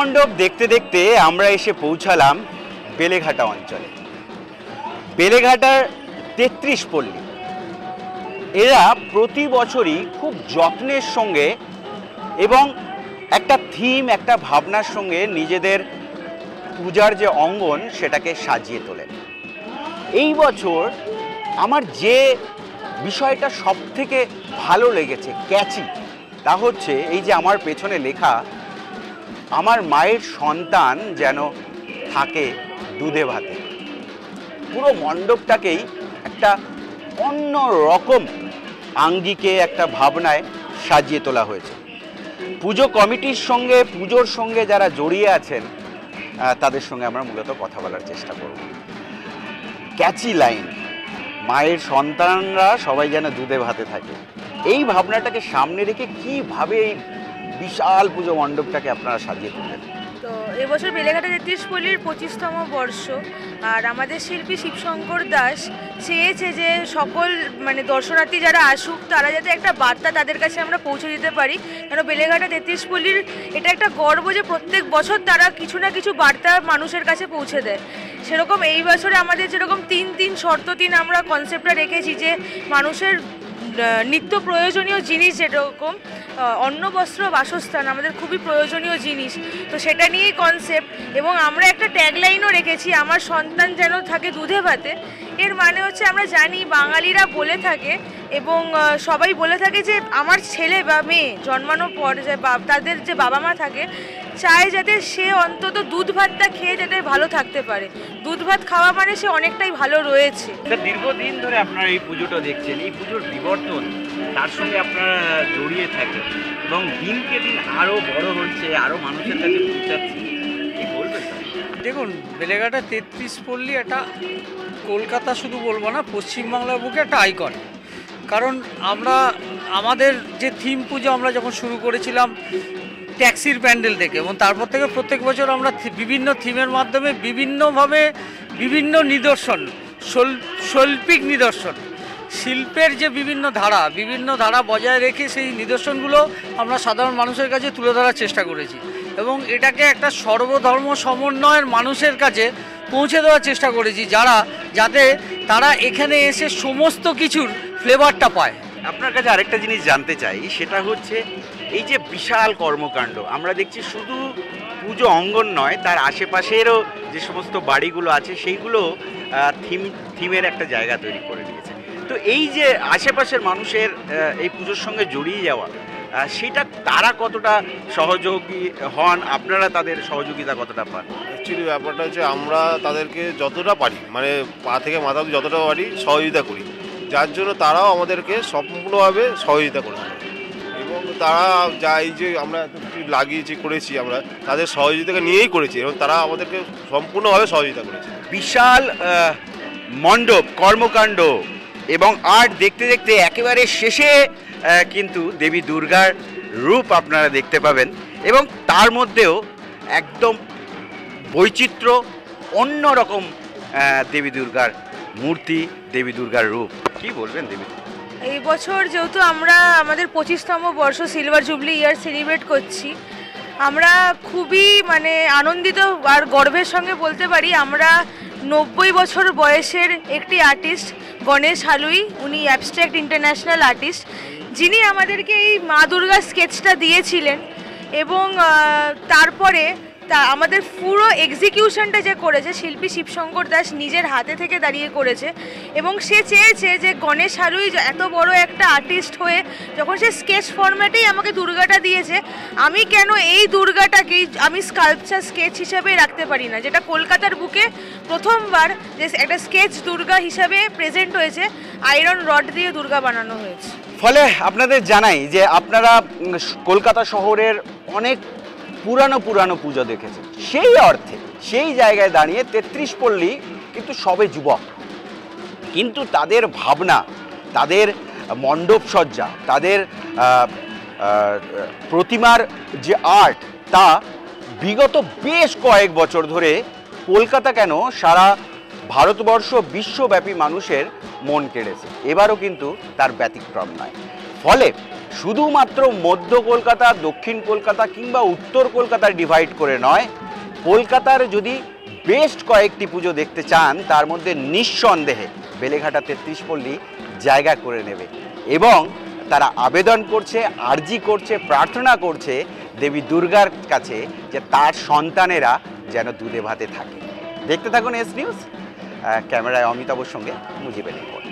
মণ্ডপ দেখতে দেখতে আমরা এসে পৌঁছালাম বেলেঘাটা অঞ্চলে। বেলেঘাটার ৩৩ পল্লী এরা প্রতি বছরই খুব যত্নের সঙ্গে এবং একটা থিম, একটা ভাবনার সঙ্গে নিজেদের পূজার যে অঙ্গন সেটাকে সাজিয়ে তোলেন। এই বছর আমার যে বিষয়টা সব থেকে ভালো লেগেছে, ক্যাচি, তা হচ্ছে এই যে আমার পেছনে লেখা, আমার মায়ের সন্তান যেন থাকে দুধে ভাতে। পুরো মণ্ডপটাকেই একটা অন্য রকম আঙ্গিকে, একটা ভাবনায় সাজিয়ে তোলা হয়েছে। পুজো কমিটির সঙ্গে, পুজোর সঙ্গে যারা জড়িয়ে আছেন তাদের সঙ্গে আমরা মূলত কথা বলার চেষ্টা করব। ক্যাচি লাইন, মায়ের সন্তানরা সবাই যেন দুধে ভাতে থাকে, এই ভাবনাটাকে সামনে রেখে কীভাবে এই বিশাল পুজো মণ্ডপটাকে আপনারা সাজিয়ে তুললেন? তো এবছর বেলেঘাটা ৩৩ পল্লীর ২৫তম বর্ষ, আর আমাদের শিল্পী শিবশঙ্কর দাস চেয়েছে যে সকল দর্শনার্থী যারা আসুক তারা যাতে একটা বার্তা তাদের কাছে আমরা পৌঁছে দিতে পারি। কারণ বেলেঘাটা ৩৩ পল্লীর এটা একটা গর্ব যে প্রত্যেক বছর তারা কিছু না কিছু বার্তা মানুষের কাছে পৌঁছে দেয়। সেরকম এই বছরে আমাদের যেরকম ৩ শর্ত ৩ আমরা কনসেপ্টটা রেখেছি, যে মানুষের নিত্য প্রয়োজনীয় জিনিস, যেরকম অন্ন, বস্ত্র, বাসস্থান আমাদের খুবই প্রয়োজনীয় জিনিস, তো সেটা নিয়েই কনসেপ্ট। এবং আমরা একটা ট্যাগলাইনও রেখেছি, আমার সন্তান যেন থাকে দুধে ভাতে। এর মানে হচ্ছে আমরা জানি বাঙালিরা বলে থাকে এবং সবাই বলে থাকে যে আমার ছেলে বা মেয়ে জন্মানোর পর যে তাদের যে বাবা মা থাকে চায় যাতে সে অন্তত দুধ ভাতটা খেয়ে যাতে ভালো থাকতে পারে। দুধ ভাত খাওয়া মানে সে অনেকটাই ভালো রয়েছে। দীর্ঘদিন ধরে আপনারা এই পুজোটা দেখছেন, এই পুজোর বিবর্তন তার সঙ্গে আপনারা জড়িয়ে থাকেন এবং দিনকে দিন আরও বড় হচ্ছে, আরও মানুষের কাছে পৌঁছাচ্ছে, কি বলবেন? দেখুন, বেলেঘাটা ৩৩ পল্লী এটা কলকাতা শুধু বলবো না, পশ্চিমবাংলার বুকে একটা আইকন। কারণ আমরা আমাদের যে থিম পুজো আমরা যখন শুরু করেছিলাম ট্যাক্সির প্যান্ডেল থেকে, এবং তারপর থেকে প্রত্যেক বছর আমরা বিভিন্ন থিমের মাধ্যমে বিভিন্নভাবে বিভিন্ন নিদর্শন, শৈল্পিক নিদর্শন, শিল্পের যে বিভিন্ন ধারা বজায় রেখে সেই নিদর্শনগুলো আমরা সাধারণ মানুষের কাছে তুলে ধরার চেষ্টা করেছি এবং এটাকে একটা সর্বধর্ম সমন্বয়ের মানুষের কাছে পৌঁছে দেওয়ার চেষ্টা করেছি, যাতে তারা এখানে এসে সমস্ত কিছুর ফ্লেভারটা পায়। আপনার কাছে আরেকটা জিনিস জানতে চাই, সেটা হচ্ছে এই যে বিশাল কর্মকাণ্ড আমরা দেখছি, শুধু পুজো অঙ্গন নয়, তার আশেপাশেরও যে সমস্ত বাড়িগুলো আছে সেইগুলো থিমের একটা জায়গা তৈরি করে দিয়েছে। তো এই যে আশেপাশের মানুষের এই পুজোর সঙ্গে জড়িয়ে যাওয়া, সেটা তারা কতটা সহযোগী হন, আপনারা তাদের সহযোগিতা কতটা পান? অ্যাকচুয়ালি ব্যাপারটা হচ্ছে আমরা তাদেরকে যতটা পারি, পা থেকে মাথা অবধি যতটা পারি সহযোগিতা করি, যার জন্য তারাও আমাদেরকে সম্পূর্ণভাবে সহযোগিতা করে এবং তারা এই যে আমরা এত কিছু লাগিয়েছি করেছি আমরা তাদের সহযোগিতাকে নিয়েই করেছি এবং তারা আমাদেরকে সম্পূর্ণভাবে সহযোগিতা করেছে। বিশাল মণ্ডপ, কর্মকাণ্ড এবং আর্ট দেখতে দেখতে একেবারে শেষে কিন্তু দেবী দুর্গার রূপ আপনারা দেখতে পাবেন এবং তার মধ্যেও একদম বৈচিত্র্য, অন্যরকম দেবী দুর্গার মূর্তি, দেবী দুর্গার রূপ। কি বলবেন দেবী? এই বছর যেহেতু আমরা আমাদের 25তম বর্ষ সিলভার জুবলি ইয়ার সেলিব্রেট করছি, আমরা খুবই আনন্দিত আর গর্বের সঙ্গে বলতে পারি আমরা 90 বছর বয়সের একটি আর্টিস্ট গণেশ হালুই, উনি অ্যাবস্ট্রাক্ট ইন্টারন্যাশনাল আর্টিস্ট, যিনি আমাদেরকে এই মা দুর্গার স্কেচটা দিয়েছিলেন এবং তারপরে আমাদের পুরো এক্সিকিউশনটা যে করেছে শিল্পী শিবশঙ্কর দাস নিজের হাতে থেকে দাঁড়িয়ে করেছে এবং সে চেয়েছে যে গণেশ হালুই এত বড় একটা আর্টিস্ট হয়ে যখন সে স্কেচ ফরম্যাটেই আমাকে দুর্গাটা দিয়েছে, আমি কেন এই দুর্গাটাকেই আমি স্কাল্পচার স্কেচ হিসাবে রাখতে পারি না, যেটা কলকাতার বুকে প্রথমবার যে একটা স্কেচ দুর্গা হিসাবে প্রেজেন্ট হয়েছে, আয়রন রড দিয়ে দুর্গা বানানো হয়েছে। ফলে আপনাদের জানাই যে আপনারা কলকাতা শহরের অনেক পুরানো পুজো দেখেছেন, সেই অর্থে সেই জায়গায় দাঁড়িয়ে ৩৩ পল্লী কিন্তু সবে যুবক, কিন্তু তাদের ভাবনা, তাদের মণ্ডপ সজ্জা, তাদের প্রতিমার যে আর্ট, তা বিগত বেশ কয়েক বছর ধরে কলকাতা কেন সারা ভারতবর্ষ, বিশ্বব্যাপী মানুষের মন কেড়েছে। এবারও কিন্তু তার ব্যতিক্রম নয়। ফলে শুধুমাত্র মধ্য কলকাতা, দক্ষিণ কলকাতা কিংবা উত্তর কলকাতার ডিভাইড করে নয়, কলকাতার যদি বেস্ট কয়েকটি পুজো দেখতে চান তার মধ্যে নিঃসন্দেহে বেলেঘাটা 33 পল্লী জায়গা করে নেবে। এবং তারা আবেদন করছে, আর্জি করছে, প্রার্থনা করছে দেবী দুর্গার কাছে যে তার সন্তানেরা যেন দুধে ভাতে থাকে। দেখতে থাকুন এস নিউজ। ক্যামেরায় অমিতাভর সঙ্গে মুজিবের রিপোর্ট।